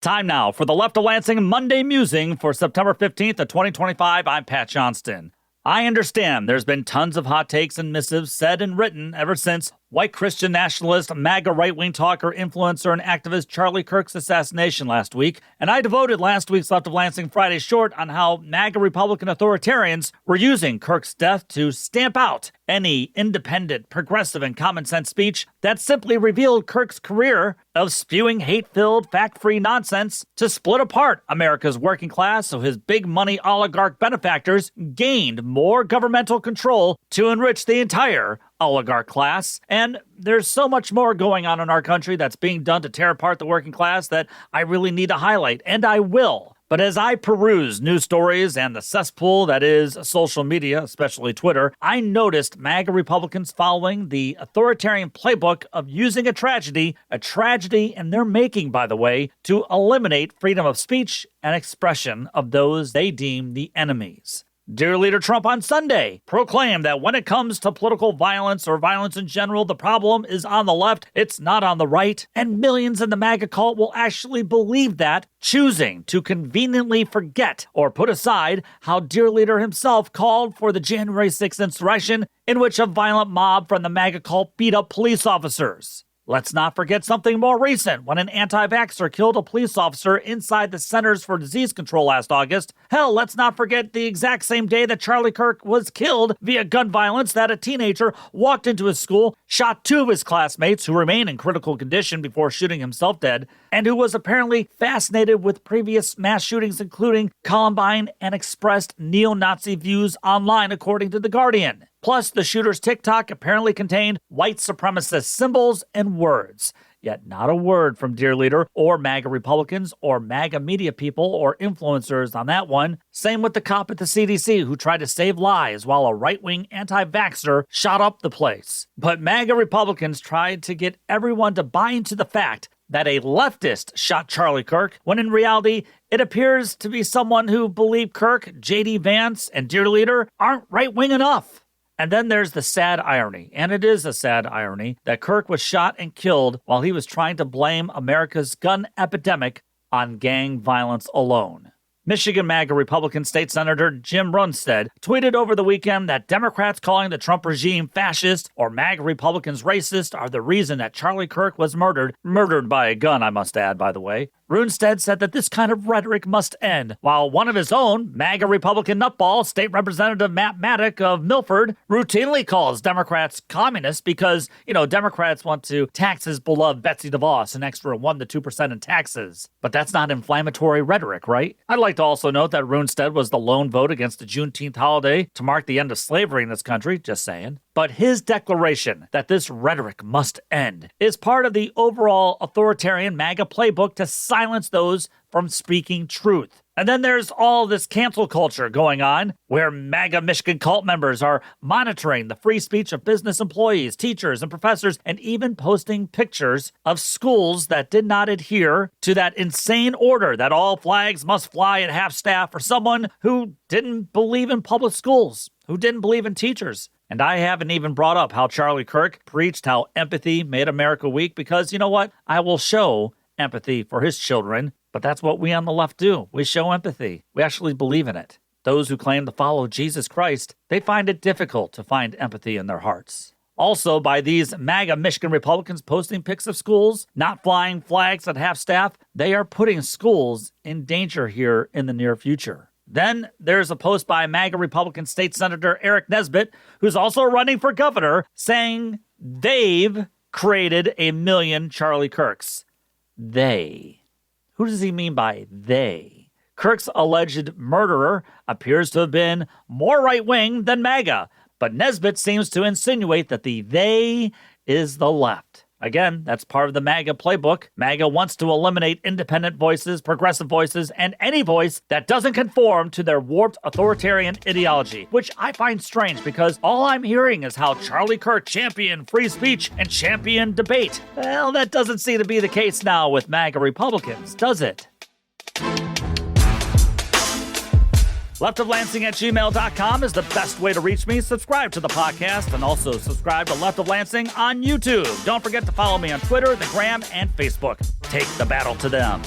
Time now for the Left of Lansing Monday Musing for September 15th of 2025. I'm Pat Johnston. I understand there's been tons of hot takes and missives said and written ever since white Christian nationalist, MAGA right-wing talker, influencer, and activist Charlie Kirk's assassination last week, and I devoted last week's Left of Lansing Friday short on how MAGA Republican authoritarians were using Kirk's death to stamp out any independent, progressive, and common-sense speech that simply revealed Kirk's career of spewing hate-filled, fact-free nonsense to split apart America's working class so his big-money oligarch benefactors gained more governmental control to enrich the entire oligarch class. And there's so much more going on in our country that's being done to tear apart the working class that I really need to highlight, and I will. But as I peruse news stories and the cesspool that is social media, especially Twitter, I noticed MAGA Republicans following the authoritarian playbook of using a tragedy in their making, by the way, to eliminate freedom of speech and expression of those they deem the enemies. Dear Leader Trump on Sunday proclaimed that when it comes to political violence or violence in general, the problem is on the left, it's not on the right. And millions in the MAGA cult will actually believe that, choosing to conveniently forget or put aside how Dear Leader himself called for the January 6th insurrection in which a violent mob from the MAGA cult beat up police officers. Let's not forget something more recent, when an anti-vaxxer killed a police officer inside the Centers for Disease Control last August. Hell, let's not forget the exact same day that Charlie Kirk was killed via gun violence, that a teenager walked into his school, shot two of his classmates who remain in critical condition before shooting himself dead, and who was apparently fascinated with previous mass shootings, including Columbine, and expressed neo-Nazi views online, according to The Guardian. Plus, the shooter's TikTok apparently contained white supremacist symbols and words. Yet not a word from Dear Leader or MAGA Republicans or MAGA media people or influencers on that one. Same with the cop at the CDC who tried to save lives while a right-wing anti-vaxxer shot up the place. But MAGA Republicans tried to get everyone to buy into the fact that a leftist shot Charlie Kirk, when in reality, it appears to be someone who believed Kirk, J.D. Vance, and Dear Leader aren't right-wing enough. And then there's the sad irony, and it is a sad irony, that Kirk was shot and killed while he was trying to blame America's gun epidemic on gang violence alone. Michigan MAGA Republican State Senator Jim Runstead tweeted over the weekend that Democrats calling the Trump regime fascist or MAGA Republicans racist are the reason that Charlie Kirk was murdered by a gun, I must add, by the way. Runstead said that this kind of rhetoric must end, while one of his own, MAGA Republican nutball, State Representative Matt Maddock of Milford, routinely calls Democrats communists because, Democrats want to tax his beloved Betsy DeVos an extra 1% to 2% in taxes. But that's not inflammatory rhetoric, right? I'd like to also note that Runstead was the lone vote against the Juneteenth holiday to mark the end of slavery in this country, just saying. But his declaration that this rhetoric must end is part of the overall authoritarian MAGA playbook to silence those from speaking truth. And then there's all this cancel culture going on, where MAGA Michigan cult members are monitoring the free speech of business employees, teachers, and professors, and even posting pictures of schools that did not adhere to that insane order that all flags must fly at half-staff, for someone who didn't believe in public schools, who didn't believe in teachers. And I haven't even brought up how Charlie Kirk preached how empathy made America weak, because you know what? I will show empathy for his children, but that's what we on the left do. We show empathy. We actually believe in it. Those who claim to follow Jesus Christ, they find it difficult to find empathy in their hearts. Also, by these MAGA Michigan Republicans posting pics of schools, not flying flags at half-staff, they are putting schools in danger here in the near future. Then there's a post by MAGA Republican State Senator Eric Nesbitt, who's also running for governor, saying they've created a million Charlie Kirks. They. Who does he mean by they? Kirk's alleged murderer appears to have been more right-wing than MAGA, but Nesbitt seems to insinuate that the they is the left. Again, that's part of the MAGA playbook. MAGA wants to eliminate independent voices, progressive voices, and any voice that doesn't conform to their warped authoritarian ideology, which I find strange because all I'm hearing is how Charlie Kirk championed free speech and championed debate. Well, that doesn't seem to be the case now with MAGA Republicans, does it? leftoflansing@gmail.com is the best way to reach me. Subscribe to the podcast and also subscribe to Left of Lansing on YouTube. Don't forget to follow me on Twitter, the Gram, and Facebook. Take the battle to them.